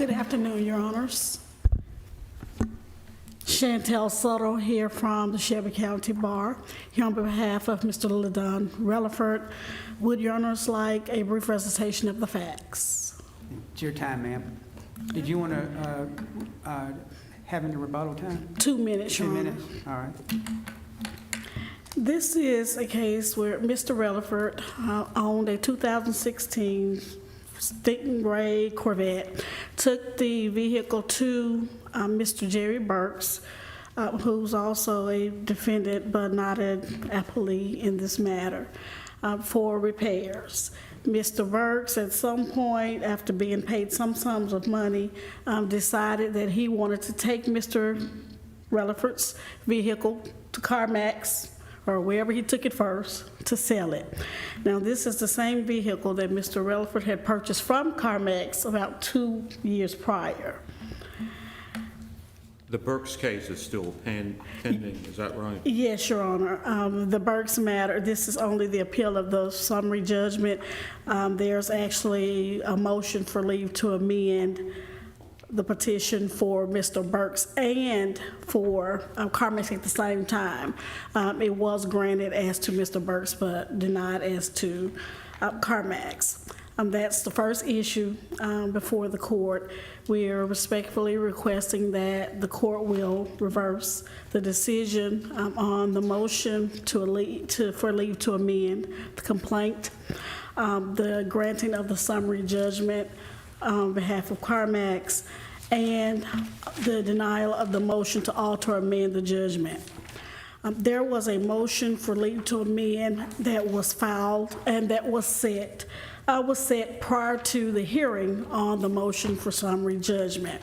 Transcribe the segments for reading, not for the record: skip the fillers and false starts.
Good afternoon, Your Honors. Chantel Sutter here from the Shelby County Bar, here on behalf of Mr. Ladon Relliford. Would Your Honors like a brief recitation of the facts? It's your time, ma'am. Did you want to have any rebuttal time? 2 minutes, 2 Your Honor. minutes? All right. This is a case where Mr. Relliford owned a 2016 Stingray Corvette, took the vehicle to Mr. Jerry Burks, who's also a defendant but not an appellee in this matter, for repairs. Mr. Burks, at some point, after being paid some sums of money, decided that he wanted to take Mr. Relliford's vehicle to CarMax, or wherever he took it first, to sell it. Now, this is the same vehicle that Mr. Relliford had purchased from CarMax about 2 years prior. The Burks case is still pending, is that right? Yes, Your Honor. The Burks matter, this is only the appeal of the summary judgment. There's actually a motion for leave to amend the petition for Mr. Burks and for CarMax at the same time. It was granted as to Mr. Burks, but denied as to CarMax. That's the first issue before the court. We are respectfully requesting that the court will reverse the decision on the motion for leave to amend the complaint, the granting of the summary judgment on behalf of CarMax, and the denial of the motion to alter or amend the judgment. There was a motion for leave to amend that was filed and that was set prior to the hearing on the motion for summary judgment.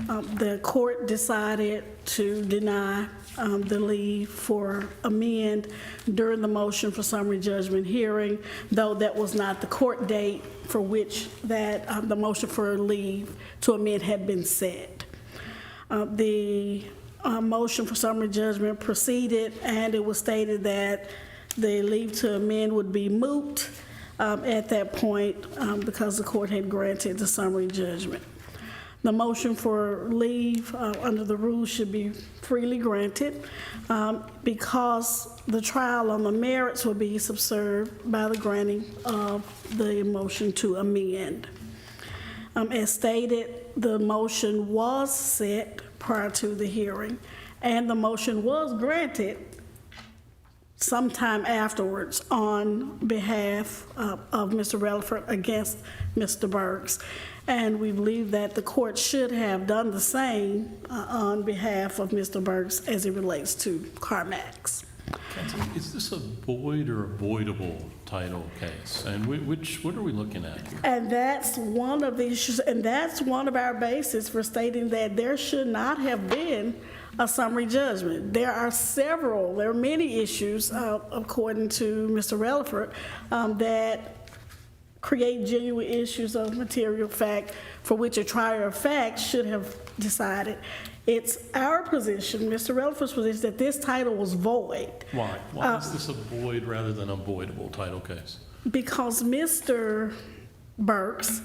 The court decided to deny the leave for amend during the motion for summary judgment hearing, though that was not the court date for which that the motion for leave to amend had been set. The motion for summary judgment proceeded, and it was stated that the leave to amend would be moot at that point because the court had granted the summary judgment. The motion for leave under the rules should be freely granted because the trial on the merits will be subserved by the granting of the motion to amend. As stated, the motion was set prior to the hearing, and the motion was granted sometime afterwards on behalf of Mr. Relliford against Mr. Burks. And we believe that the court should have done the same on behalf of Mr. Burks as it relates to CarMax. Counsel, is this a void or avoidable title case? And what are we looking at here? And that's one of the issues, and that's one of our bases for stating that there should not have been a summary judgment. There are many issues, according to Mr. Relliford, that create genuine issues of material fact for which a trier of fact should have decided. It's our position, Mr. Relliford's position, that this title was void. Why? Why is this a void rather than a voidable title case? Because Mr. Burks,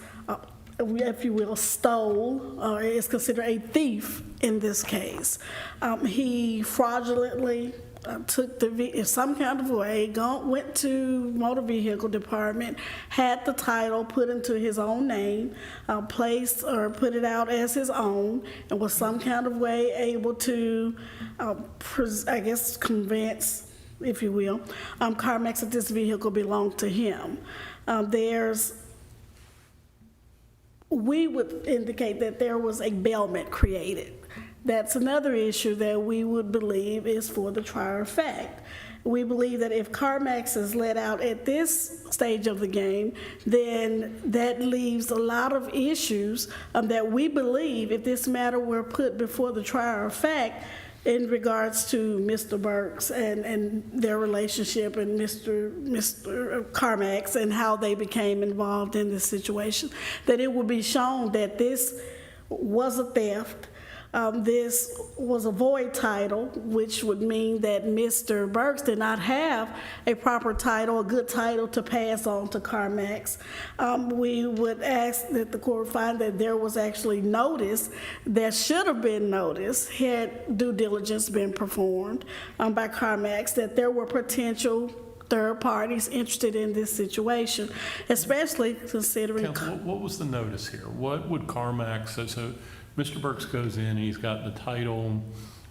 if you will, stole or is considered a thief in this case. He fraudulently took in some kind of way, went to motor vehicle department, had the title put into his own name, placed or put it out as his own, and was some kind of way able to, convince, if you will, CarMax that this vehicle belonged to him. We would indicate that there was a bailment created. That's another issue that we would believe is for the trier of fact. We believe that if CarMax is let out at this stage of the game, then that leaves a lot of issues that we believe, if this matter were put before the trier of fact, in regards to Mr. Burks and their relationship and Mr. CarMax and how they became involved in this situation, that it would be shown that this was a theft, This was a void title, which would mean that Mr. Burks did not have a proper title, a good title to pass on to CarMax. We would ask that the court find that there was actually notice that should have been noticed had due diligence been performed by CarMax, that there were potential third parties interested in this situation, especially considering. Counsel, what was the notice here? What would CarMax, so Mr. Burks goes in, he's got the title,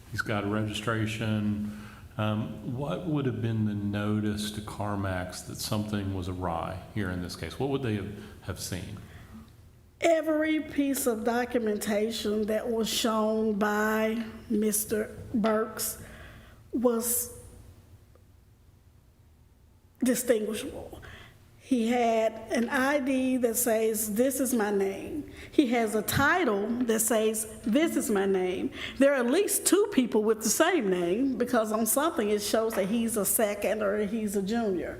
he's got a registration. What would have been the notice to CarMax that something was awry here in this case? What would they have seen? Every piece of documentation that was shown by Mr. Burks was distinguishable. He had an ID that says, "This is my name." He has a title that says, "This is my name." There are at least two people with the same name, because on something it shows that he's a second or he's a junior.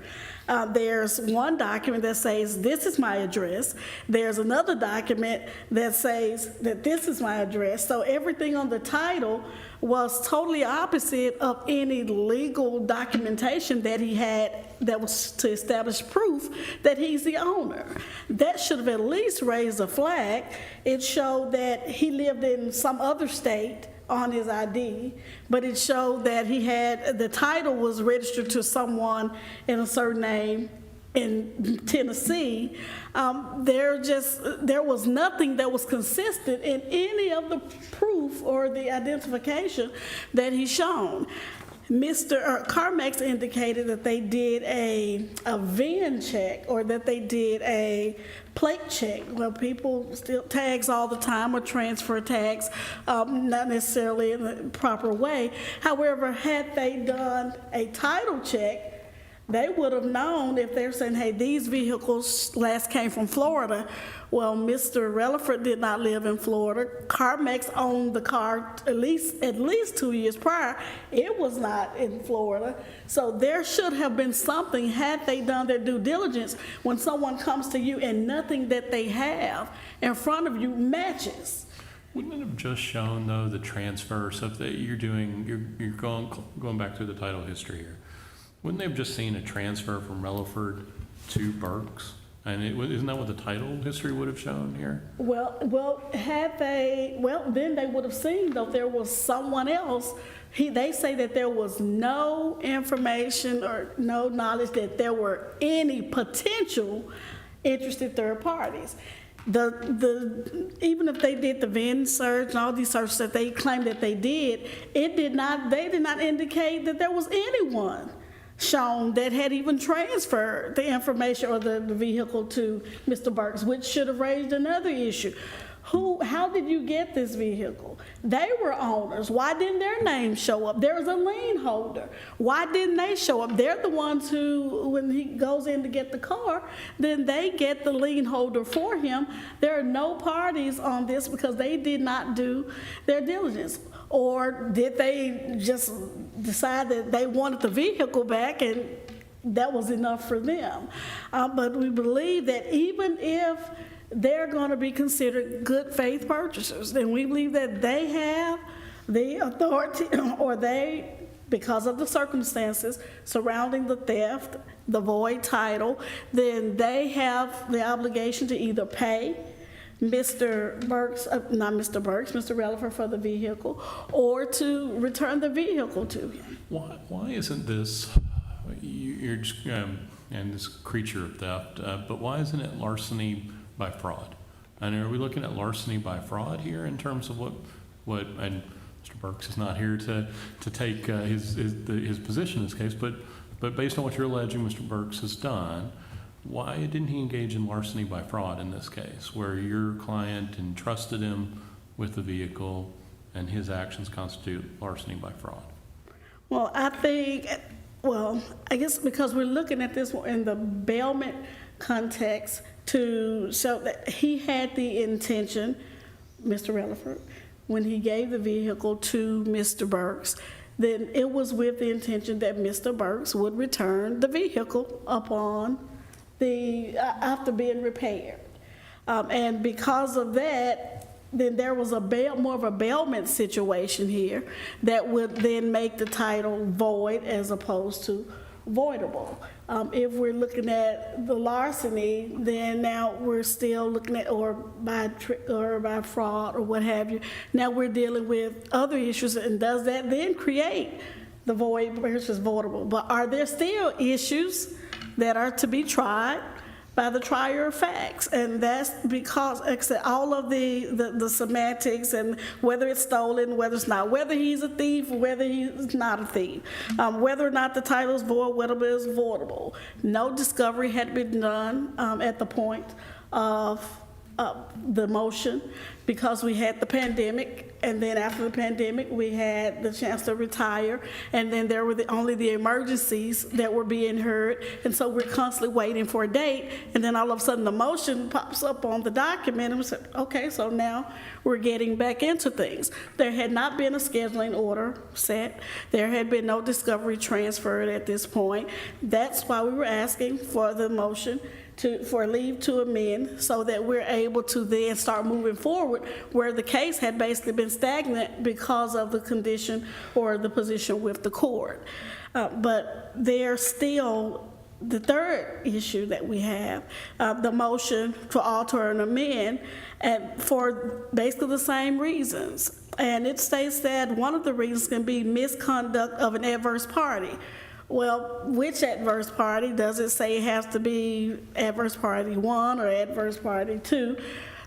There's one document that says, "This is my address." There's another document that says that this is my address. So everything on the title was totally opposite of any legal documentation that he had that was to establish proof that he's the owner. That should have at least raised a flag. It showed that he lived in some other state on his ID, but it showed that he had, the title was registered to someone in a certain name in Tennessee. There was nothing that was consistent in any of the proof or the identification that he shown. CarMax indicated that they did a VIN check, or that they did a plate check. Well, people still tags all the time, or transfer tags, not necessarily in the proper way. However, had they done a title check, they would have known. If they're saying, "Hey, these vehicles last came from Florida," well, Mr. Relliford did not live in Florida. CarMax owned the car at least 2 years prior. It was not in Florida. So there should have been something, had they done their due diligence, when someone comes to you and nothing that they have in front of you matches. Wouldn't it have just shown, though, the transfer? So if you're going back through the title history here, wouldn't they have just seen a transfer from Relliford to Burks? And isn't that what the title history would have shown here? Well, then they would have seen, though, there was someone else. They say that there was no information or no knowledge that there were any potential interested third parties. Even if they did the VIN search and all these searches that they claimed that they did, they did not indicate that there was anyone shown that had even transferred the information or the vehicle to Mr. Burks, which should have raised another issue. How did you get this vehicle? They were owners. Why didn't their name show up? There was a lien holder. Why didn't they show up? They're the ones who, when he goes in to get the car, then they get the lien holder for him. There are no parties on this because they did not do their diligence. Or did they just decide that they wanted the vehicle back and that was enough for them? But we believe that even if they're going to be considered good faith purchasers, then we believe that they have the authority, or they, because of the circumstances surrounding the theft, the void title, then they have the obligation to either pay Mr. Relliford for the vehicle, or to return the vehicle to him. Why isn't this, you're just, and this creature of theft, but why isn't it larceny by fraud? And are we looking at larceny by fraud here in terms of what and Mr. Burks is not here to take his position in this case, but based on what you're alleging Mr. Burks has done, why didn't he engage in larceny by fraud in this case, where your client entrusted him with the vehicle and his actions constitute larceny by fraud? Well, I guess because we're looking at this in the bailment context to show that he had the intention, Mr. Relliford, when he gave the vehicle to Mr. Burks, then it was with the intention that Mr. Burks would return the vehicle after being repaired. And because of that, then there was more of a bailment situation here that would then make the title void as opposed to voidable. If we're looking at the larceny, then now we're still looking at, or by fraud or what have you, now we're dealing with other issues, and does that then create the void versus voidable? But are there still issues that are to be tried by the trier of facts? And that's because, like I said, all of the semantics and whether it's stolen, whether it's not, whether he's a thief, whether he's not a thief, whether or not the title is void, whether it is voidable. No discovery had been done at the point of the motion, because we had the pandemic, and then after the pandemic we had the chance to retire, and then there were only the emergencies that were being heard, and so we're constantly waiting for a date, and then all of a sudden the motion pops up on the document, and we said, okay, so now we're getting back into things. There had not been a scheduling order set. There had been no discovery transferred at this point. That's why we were asking for the motion for leave to amend, so that we're able to then start moving forward, where the case had basically been stagnant because of the condition or the position with the court. But there's still the third issue that we have, the motion to alter and amend, and for basically the same reasons. And it states that one of the reasons can be misconduct of an adverse party. Well, which adverse party? Does it say it has to be adverse party 1 or adverse party 2?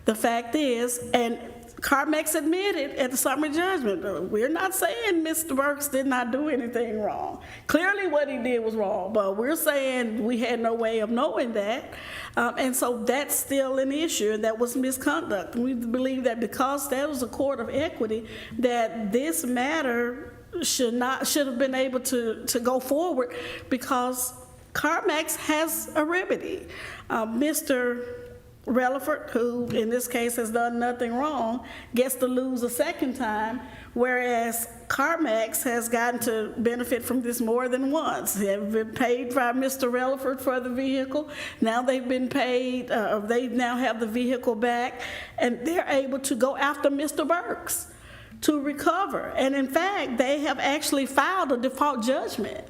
The fact is, and Carmex admitted at the summary judgment, we're not saying Mr. Burks did not do anything wrong. Clearly what he did was wrong, but we're saying we had no way of knowing that. And so that's still an issue, and that was misconduct. We believe that because that was a court of equity, that this matter should have been able to go forward, because Carmex has a remedy. Mr. Relliford, who in this case has done nothing wrong, gets to lose a second time, whereas Carmex has gotten to benefit from this more than once. They've been paid by Mr. Relliford for the vehicle. Now they've been paid, they now have the vehicle back, and they're able to go after Mr. Burks to recover. And in fact, they have actually filed a default judgment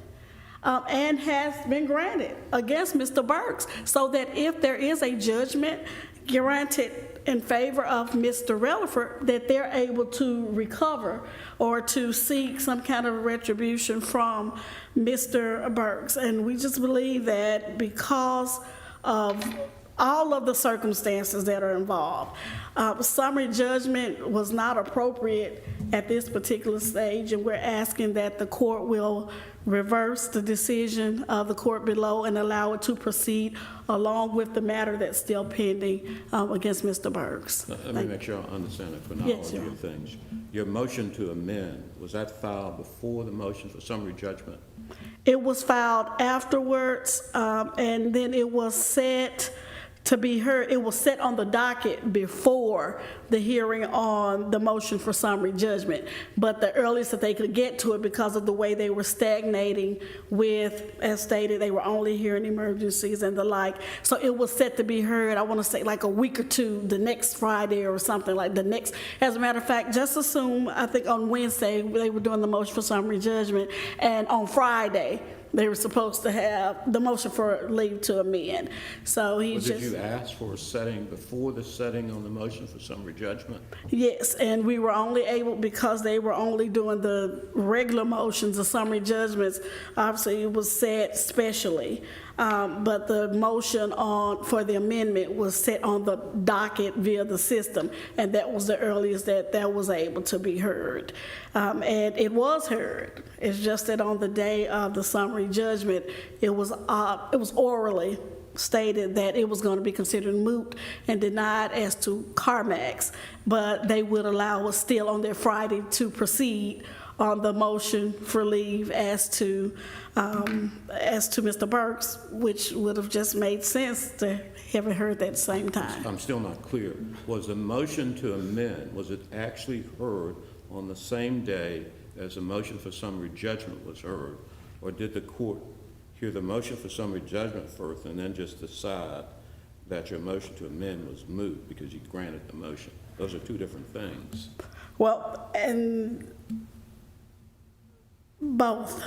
and has been granted against Mr. Burks, so that if there is a judgment granted in favor of Mr. Relliford, that they're able to recover or to seek some kind of retribution from Mr. Burks. And we just believe that because of all of the circumstances that are involved, summary judgment was not appropriate at this particular stage, and we're asking that the court will reverse the decision of the court below and allow it to proceed along with the matter that's still pending against Mr. Burks. Let me make sure I understand the Yes, chronology of things. Your motion to amend, was that filed before the motion for summary judgment? It was filed afterwards, and then it was set to be heard. It was set on the docket before the hearing on the motion for summary judgment, but the earliest that they could get to it, because of the way they were stagnating with, as stated, they were only hearing emergencies and the like. So it was set to be heard, I want to say like a week or two, the next Friday or something like the next. As a matter of fact, just assume, I think on Wednesday they were doing the motion for summary judgment, and on Friday they were supposed to have the motion for leave to amend. So he Did you ask for a setting before the setting on the motion for summary judgment? Yes, and we were only able, because they were only doing the regular motions, the summary judgments, obviously it was set specially. But the motion for the amendment was set on the docket via the system, and that was the earliest that was able to be heard. And it was heard. It's just that on the day of the summary judgment, it was orally stated that it was going to be considered moot and denied as to Carmex, but they would allow us still on their Friday to proceed on the motion for leave as to Mr. Burks, which would have just made sense to have it heard at the same time. I'm still not clear. Was the motion to amend, was it actually heard on the same day as the motion for summary judgment was heard? Or did the court hear the motion for summary judgment first and then just decide that your motion to amend was moot because you granted the motion? Those are two different things. Well, and both.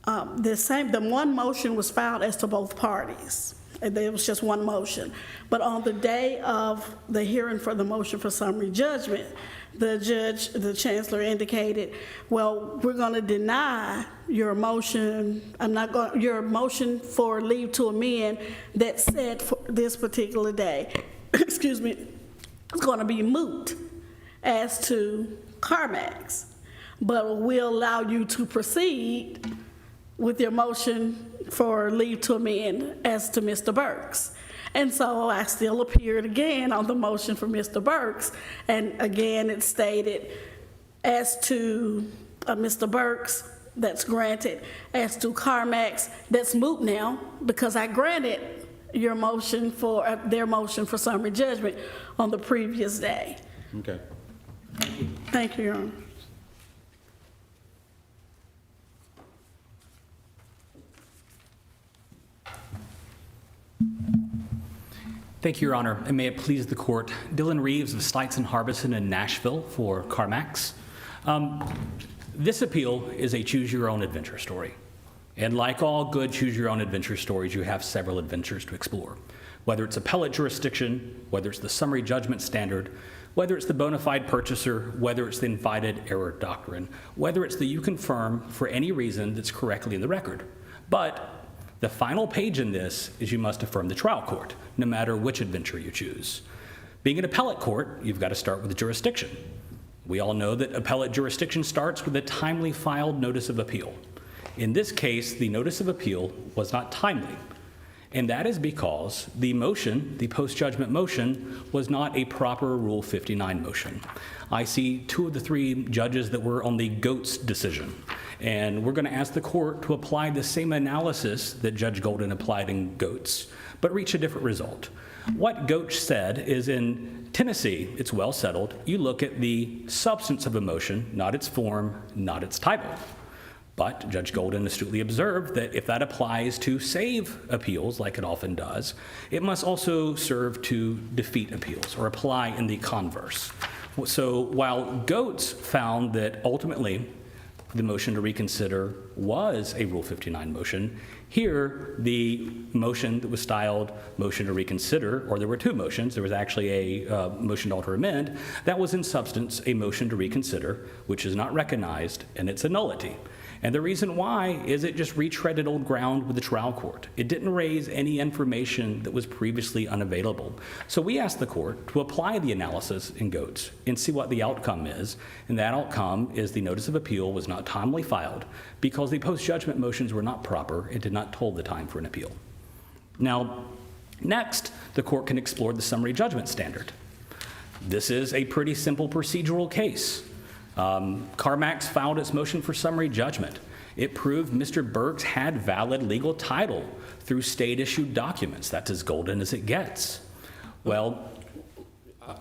The one motion was filed as to both parties. And there was just one motion. But on the day of the hearing for the motion for summary judgment, the chancellor indicated, well, we're going to deny your motion. Your motion for leave to amend that's set for this particular day, excuse me, it's going to be moot as to CarMax. But we'll allow you to proceed with your motion for leave to amend as to Mr. Burks. And so I still appeared again on the motion for Mr. Burks, and again it stated as to Mr. Burks, that's granted. As to CarMax, that's moot now because I granted your motion for, their motion for summary judgment on the previous day. Okay. Thank you, Your Honor. Thank you, Your Honor, and may it please the court. Dylan Reeves of Stites and Harbison in Nashville for CarMax. This appeal is a choose-your-own-adventure story. And like all good choose-your-own-adventure stories, you have several adventures to explore. Whether it's appellate jurisdiction, whether it's the summary judgment standard, whether it's the bona fide purchaser, whether it's the invited error doctrine, whether it's the you confirm for any reason that's correctly in the record. But the final page in this is you must affirm the trial court, no matter which adventure you choose. Being an appellate court, you've got to start with the jurisdiction. We all know that appellate jurisdiction starts with a timely filed notice of appeal. In this case, the notice of appeal was not timely. And that is because the motion, the post-judgment motion, was not a proper Rule 59 motion. I see two of the three judges that were on the Goats decision. And we're going to ask the court to apply the same analysis that Judge Golden applied in Goats, but reach a different result. What Goats said is in Tennessee, it's well settled. You look at the substance of a motion, not its form, not its title. But Judge Golden astutely observed that if that applies to save appeals, like it often does, it must also serve to defeat appeals or apply in the converse. So while Goats found that ultimately the motion to reconsider was a Rule 59 motion, here the motion that was styled motion to reconsider, or there were two motions, there was actually a motion to alter amend, that was in substance a motion to reconsider, which is not recognized, and it's a nullity. And the reason why is it just retreaded old ground with the trial court. It didn't raise any information that was previously unavailable. So we asked the court to apply the analysis in Goats and see what the outcome is. And that outcome is the notice of appeal was not timely filed because the post-judgment motions were not proper and did not toll the time for an appeal. Now, next, the court can explore the summary judgment standard. This is a pretty simple procedural case. CarMax filed its motion for summary judgment. It proved Mr. Burks had valid legal title through state-issued documents. That's as golden as it gets. Well,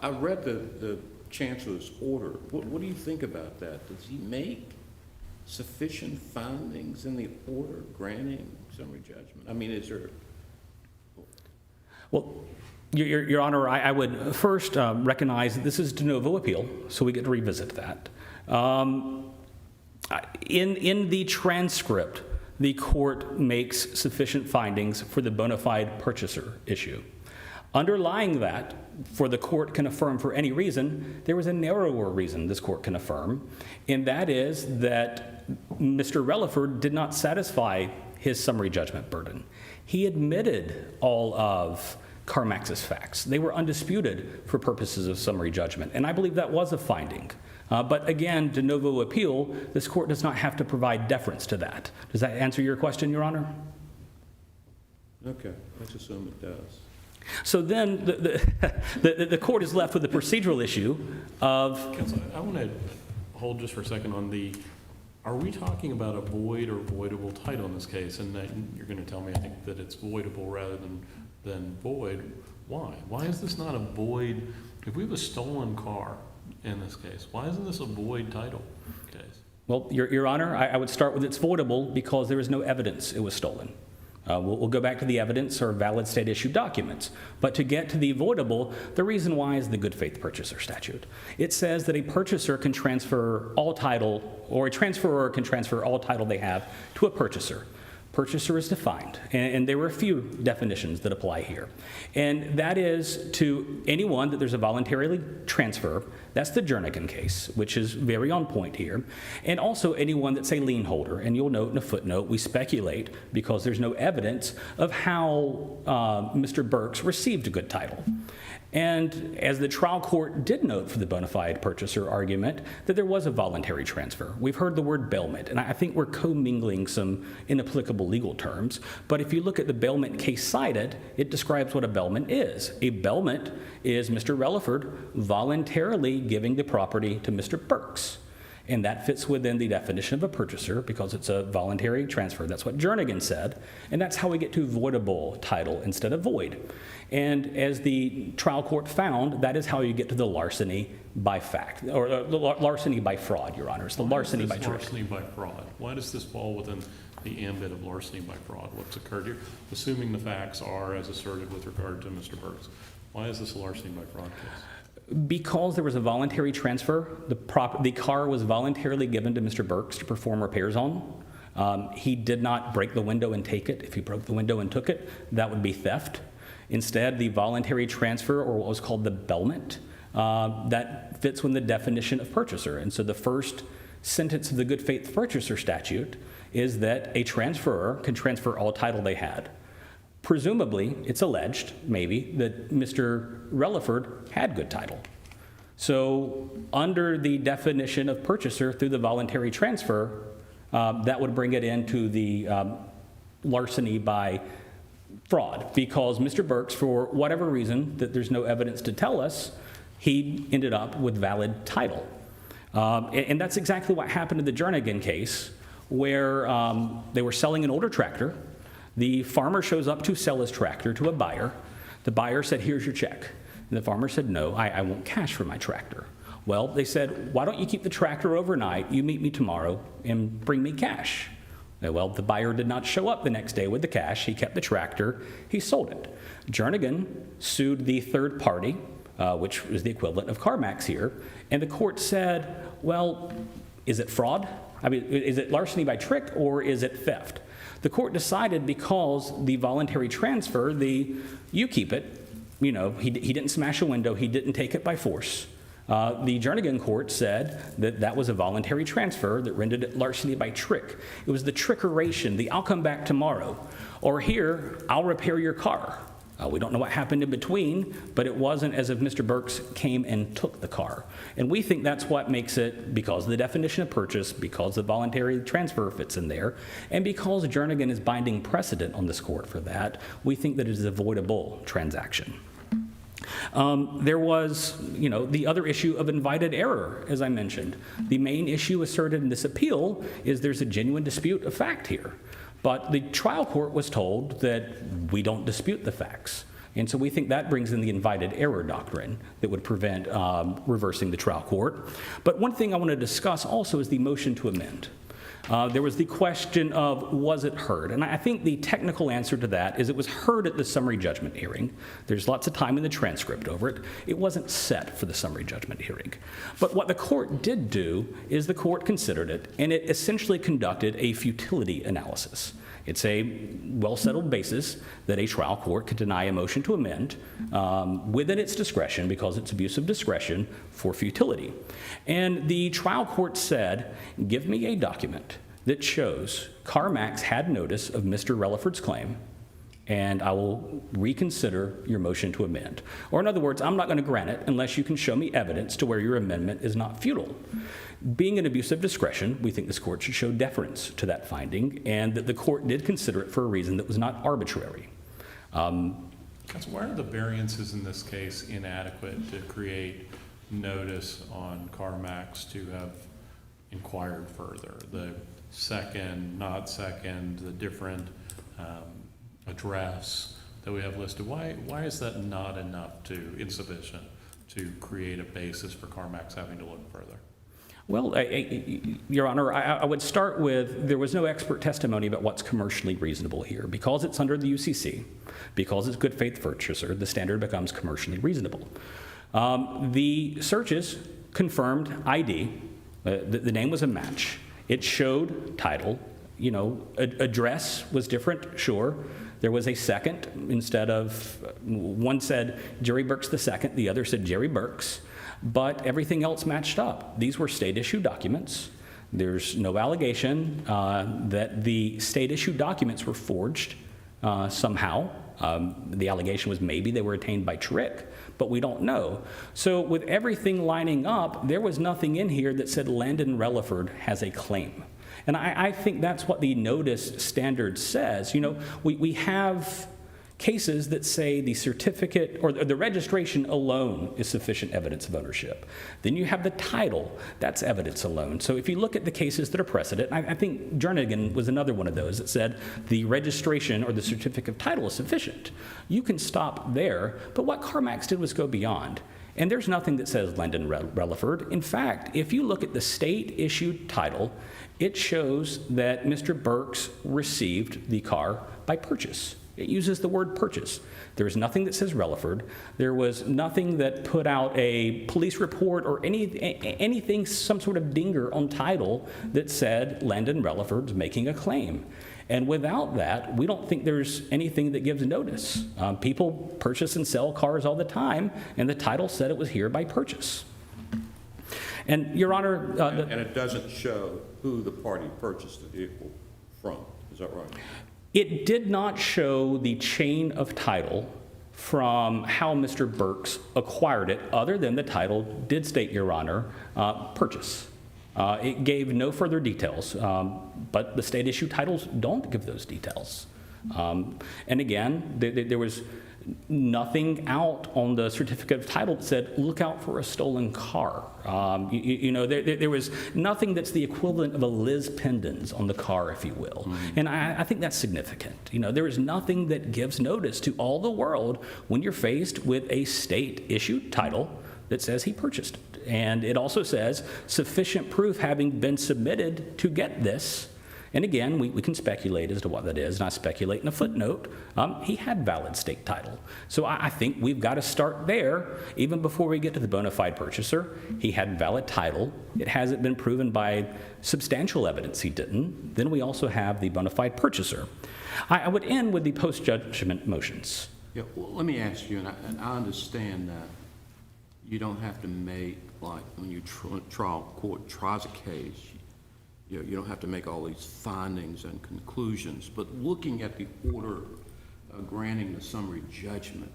I read the chancellor's order. What do you think about that? Does he make sufficient findings in the order granting summary judgment? I mean, is there... Well, Your Honor, I would first recognize that this is de novo appeal, so we get to revisit that. In the transcript, the court makes sufficient findings for the bona fide purchaser issue. Underlying that, for the court can affirm for any reason, there was a narrower reason this court can affirm, and that is that Mr. Relliford did not satisfy his summary judgment burden. He admitted all of CarMax's facts. They were undisputed for purposes of summary judgment, and I believe that was a finding. But again, de novo appeal, this court does not have to provide deference to that. Does that answer your question, Your Honor? Okay, let's assume it does. So then the court is left with the procedural issue of... Counsel, I want to hold just for a second on the, are we talking about a void or voidable title in this case? And that you're going to tell me, I think, that it's voidable rather than void. Why? Why is this not a void? If we have a stolen car in this case, why isn't this a void title case? Well, Your Honor, I would start with it's voidable because there is no evidence it was stolen. We'll go back to the evidence or valid state issued documents. But to get to the avoidable, the reason why is the good faith purchaser statute. It says that a purchaser can transfer all title, or a transferor can transfer all title they have to a purchaser. Purchaser is defined, and there were a few definitions that apply here. And that is to anyone that there's a voluntary transfer. That's the Jernigan case, which is very on point here. And also anyone that's a lien holder. And you'll note in a footnote, we speculate, because there's no evidence of how Mr. Burks received a good title. And as the trial court did note for the bona fide purchaser argument, that there was a voluntary transfer. We've heard the word bailment, and I think we're commingling some inapplicable legal terms. But if you look at the bailment case cited, it describes what a bailment is. A bailment is Mr. Relliford voluntarily giving the property to Mr. Burks. And that fits within the definition of a purchaser because it's a voluntary transfer. That's what Jernigan said. And that's how we get to voidable title instead of void. And as the trial court found, that is how you get to the larceny by fact, or the larceny by fraud, Your Honors, the larceny by trick. Larceny by fraud. Why does this fall within the ambit of larceny by fraud? What's occurred here? Assuming the facts are as asserted with regard to Mr. Burks. Why is this a larceny by fraud case? Because there was a voluntary transfer, the car was voluntarily given to Mr. Burks to perform repairs on. He did not break the window and take it. If he broke the window and took it, that would be theft. Instead, the voluntary transfer, or what was called the bailment, that fits within the definition of purchaser. And so the first sentence of the good faith purchaser statute is that a transferor can transfer all title they had. Presumably, it's alleged, maybe, that Mr. Relliford had good title. So under the definition of purchaser through the voluntary transfer, that would bring it into the larceny by fraud, because Mr. Burks, for whatever reason that there's no evidence to tell us, he ended up with valid title. And that's exactly what happened in the Jernigan case, where they were selling an older tractor. The farmer shows up to sell his tractor to a buyer. The buyer said, "Here's your check." And the farmer said, "No, I want cash for my tractor." Well, they said, "Why don't you keep the tractor overnight? You meet me tomorrow and bring me cash." Well, the buyer did not show up the next day with the cash. He kept the tractor. He sold it. Jernigan sued the third party, which is the equivalent of CarMax here, and the court said, well, is it fraud? I mean, is it larceny by trick or is it theft? The court decided because the voluntary transfer, you keep it, he didn't smash a window, he didn't take it by force. The Jernigan court said that that was a voluntary transfer that rendered it larceny by trick. It was the trickeration, the "I'll come back tomorrow," or here, "I'll repair your car." We don't know what happened in between, but it wasn't as if Mr. Burks came and took the car. And we think that's what makes it, because of the definition of purchase, because the voluntary transfer fits in there, and because Jernigan is binding precedent on this court for that, we think that it is an avoidable transaction. There was, the other issue of invited error, as I mentioned. The main issue asserted in this appeal is there's a genuine dispute of fact here. But the trial court was told that we don't dispute the facts. And so we think that brings in the invited error doctrine that would prevent reversing the trial court. But one thing I want to discuss also is the motion to amend. There was the question of, was it heard? And I think the technical answer to that is it was heard at the summary judgment hearing. There's lots of time in the transcript over it. It wasn't set for the summary judgment hearing. But what the court did do is the court considered it, and it essentially conducted a futility analysis. It's a well-settled basis that a trial court could deny a motion to amend within its discretion, because it's abuse of discretion, for futility. And the trial court said, give me a document that shows CarMax had notice of Mr. Relliford's claim, and I will reconsider your motion to amend. Or in other words, I'm not going to grant it unless you can show me evidence to where your amendment is not futile. Being an abuse of discretion, we think this court should show deference to that finding, and that the court did consider it for a reason that was not arbitrary. Counsel, why are the variances in this case inadequate to create notice on CarMax to have inquired further? The second, not second, the different address that we have listed. Why is that not enough insufficient to create a basis for CarMax having to look further? Well, Your Honor, I would start with there was no expert testimony about what's commercially reasonable here. Because it's under the UCC, because it's good faith purchaser, the standard becomes commercially reasonable. The searches confirmed ID. The name was a match. It showed title. You know, address was different, sure. There was a second instead of, one said Jerry Burks II, the other said Jerry Burks, but everything else matched up. These were state-issued documents. There's no allegation that the state-issued documents were forged somehow. The allegation was maybe they were obtained by trick, but we don't know. So with everything lining up, there was nothing in here that said Ladon Relliford has a claim. And I think that's what the notice standard says. You know, we have cases that say the certificate or the registration alone is sufficient evidence of ownership. Then you have the title, that's evidence alone. So if you look at the cases that are precedent, I think Jernigan was another one of those that said the registration or the certificate of title is sufficient. You can stop there, but what CarMax did was go beyond. And there's nothing that says Ladon Relliford. In fact, if you look at the state-issued title, it shows that Mr. Burks received the car by purchase. It uses the word purchase. There is nothing that says Relliford. There was nothing that put out a police report or anything, some sort of dinger on title that said Ladon Relliford's making a claim. And without that, we don't think there's anything that gives notice. People purchase and sell cars all the time, and the title said it was here by purchase. And, Your Honor... And it doesn't show who the party purchased the vehicle from. Is that right? It did not show the chain of title from how Mr. Burks acquired it, other than the title did state, Your Honor, purchase. It gave no further details, but the state-issued titles don't give those details. And again, there was nothing out on the certificate of title that said, look out for a stolen car. You know, there was nothing that's the equivalent of a Liz Pendens on the car, if you will. Mm-hmm. And I think that's significant. You know, there is nothing that gives notice to all the world when you're faced with a state-issued title that says he purchased it. And it also says sufficient proof having been submitted to get this. And again, we can speculate as to what that is, and I speculate in a footnote. He had valid state title. So I think we've got to start there, even before we get to the bona fide purchaser. He had valid title. It hasn't been proven by substantial evidence he didn't. Then we also have the bona fide purchaser. I would end with the post-judgment motions. Yeah, well, let me ask you, and I understand that you don't have to make, like, when you trial court tries a case, you don't have to make all these findings and conclusions, but looking at the order granting the summary judgment,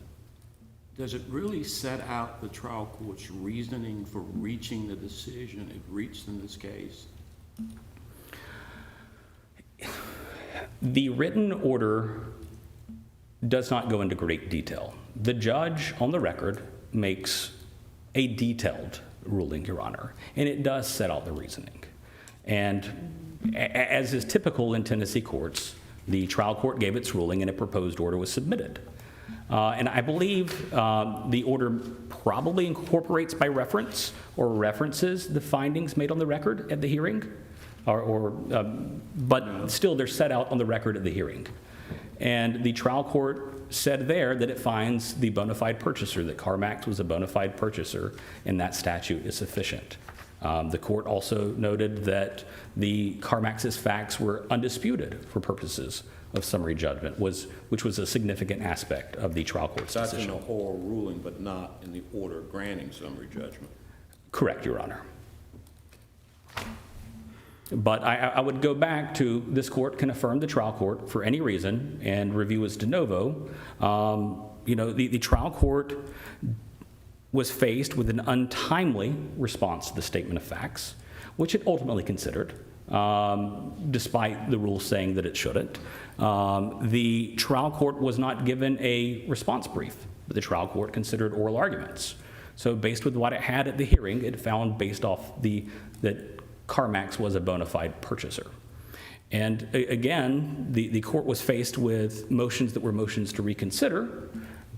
does it really set out the trial court's reasoning for reaching the decision it reached in this case? The written order does not go into great detail. The judge on the record makes a detailed ruling, Your Honor, and it does set out the reasoning. And as is typical in Tennessee courts, the trial court gave its ruling and a proposed order was submitted. And I believe the order probably incorporates by reference or references the findings made on the record at the hearing, but still they're set out on the record at the hearing. And the trial court said there that it finds the bona fide purchaser, that CarMax was a bona fide purchaser, and that statute is sufficient. The court also noted that the CarMax's facts were undisputed for purposes of summary judgment, which was a significant aspect of the trial court's That's decision. in the oral ruling, but not in the order granting summary judgment. Correct, Your Honor. But I would go back to this court can affirm the trial court for any reason, and review is de novo. You know, the trial court was faced with an untimely response to the statement of facts, which it ultimately considered, despite the rules saying that it shouldn't. The trial court was not given a response brief, but the trial court considered oral arguments. So based with what it had at the hearing, it found based off that CarMax was a bona fide purchaser. And again, the court was faced with motions that were motions to reconsider,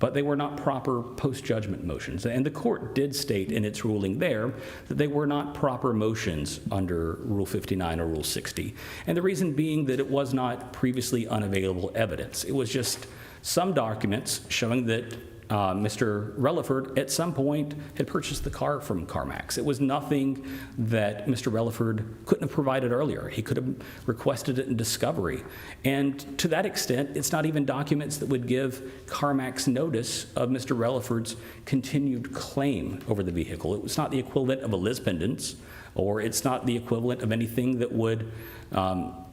but they were not proper post-judgment motions. And the court did state in its ruling there that they were not proper motions under Rule 59 or Rule 60. And the reason being that it was not previously unavailable evidence. It was just some documents showing that Mr. Relliford at some point had purchased the car from CarMax. It was nothing that Mr. Relliford couldn't have provided earlier. He could have requested it in discovery. And to that extent, it's not even documents that would give CarMax notice of Mr. Relliford's continued claim over the vehicle. It was not the equivalent of a lis pendens, or it's not the equivalent of anything that would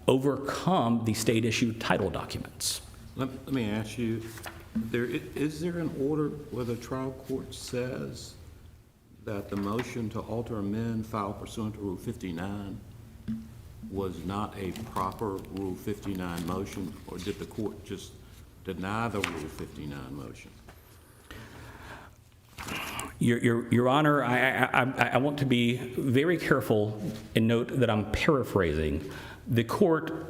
overcome the state-issued title documents. Let me ask you, is there an order where the trial court says that the motion to alter or amend filed pursuant to Rule 59 was not a proper Rule 59 motion, or did the court just deny the Rule 59 motion? Your Honor, I want to be very careful and note that I'm paraphrasing. The court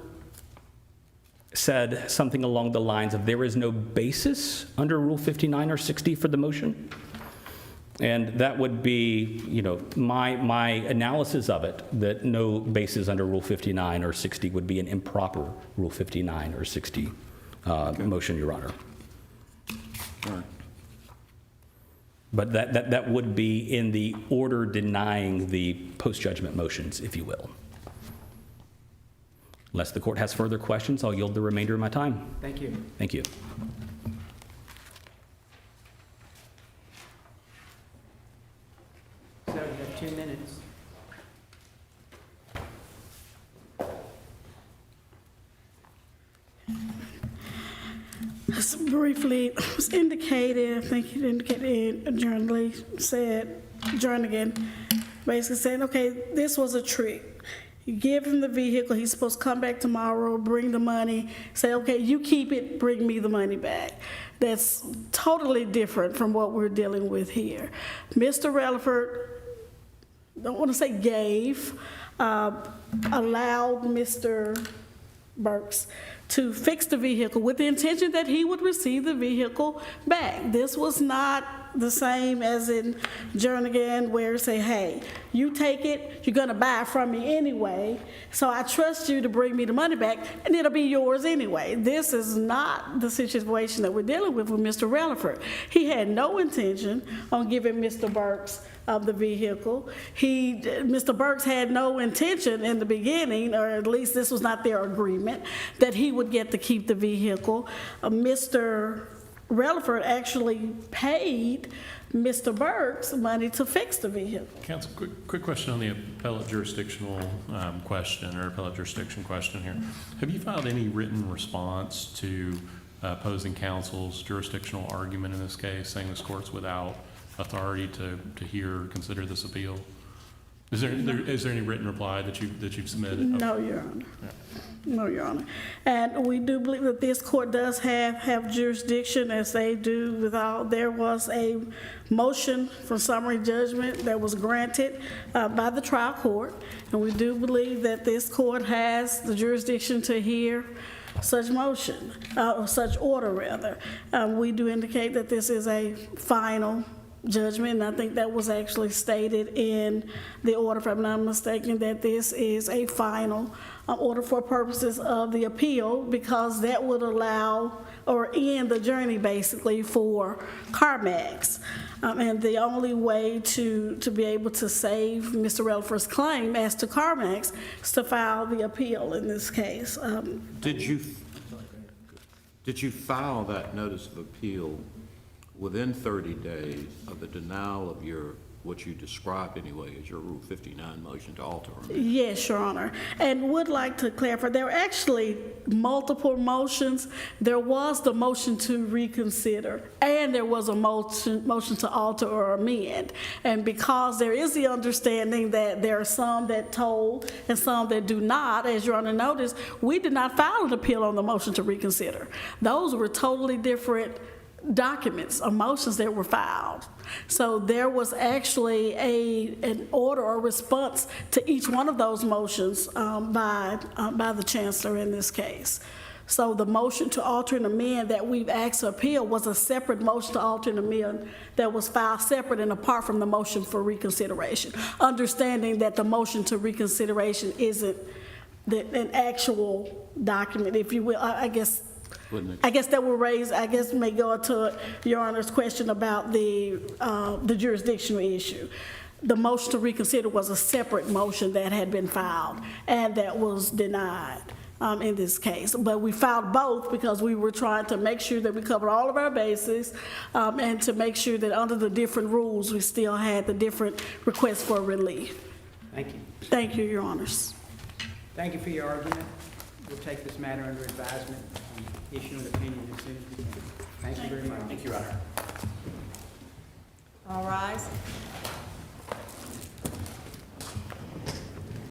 said something along the lines of there is no basis under Rule 59 or 60 for the motion. And that would be, my analysis of it, that no basis under Rule 59 or 60 would be an improper Rule 59 or 60 motion, Your Honor. All right. But that would be in the order denying the post-judgment motions, if you will. Unless the court has further questions, I'll yield the remainder of my time. Thank you. Thank you. So you have 2 minutes. Just briefly, it was indicated, I think it indicated, Jernigan basically saying, okay, this was a trick. You give him the vehicle, he's supposed to come back tomorrow, bring the money, say, okay, you keep it, bring me the money back. That's totally different from what we're dealing with here. Mr. Relliford, don't want to say gave, allowed Mr. Burks to fix the vehicle with the intention that he would receive the vehicle back. This was not the same as in Jernigan, where say, hey, you take it, you're gonna buy it from me anyway, so I trust you to bring me the money back, and it'll be yours anyway. This is not the situation that we're dealing with Mr. Relliford. He had no intention on giving Mr. Burks of the vehicle. Mr. Burks had no intention in the beginning, or at least this was not their agreement, that he would get to keep the vehicle. Mr. Relliford actually paid Mr. Burks money to fix the vehicle. Counsel, quick question on the appellate jurisdictional question, or appellate jurisdiction question here. Have you filed any written response to opposing counsel's jurisdictional argument in this case, saying this court's without authority to hear or consider this appeal? Is there any written reply that you've submitted? No, Your Honor. No, Your Honor. And we do believe that this court does have jurisdiction, as they do with all. There was a motion for summary judgment that was granted by the trial court, and we do believe that this court has the jurisdiction to hear such motion, or such order rather. We do indicate that this is a final judgment, and I think that was actually stated in the order, if I'm not mistaken, that this is a final order for purposes of the appeal, because that would allow or end the journey basically for CarMax. And the only way to be able to save Mr. Relliford's claim as to CarMax is to file the appeal in this case. Did you file that notice of appeal within 30 days of the denial of what you described anyway as your Rule 59 motion to alter or amend? Yes, Your Honor. And would like to clarify, there were actually multiple motions. There was the motion to reconsider, and there was a motion to alter or amend. And because there is the understanding that there are some that told and some that do not, as Your Honor noticed, we did not file an appeal on the motion to reconsider. Those were totally different documents or motions that were filed. So there was actually an order or response to each one of those motions by the chancellor in this case. So the motion to alter and amend that we've asked to appeal was a separate motion to alter and amend that was filed separate and apart from the motion for reconsideration. Understanding that the motion to reconsideration isn't an actual document, if you will. I guess that will raise, I guess may go to Your Honor's question about the jurisdictional issue. The motion to reconsider was a separate motion that had been filed and that was denied in this case. But we filed both because we were trying to make sure that we covered all of our bases and to make sure that under the different rules, we still had the different requests for relief. Thank you. Thank you, Your Honors. Thank you for your argument. We'll take this matter under advisement and issue an opinion as soon as we can. Thank you very much. Thank you, Your Honor. All rise.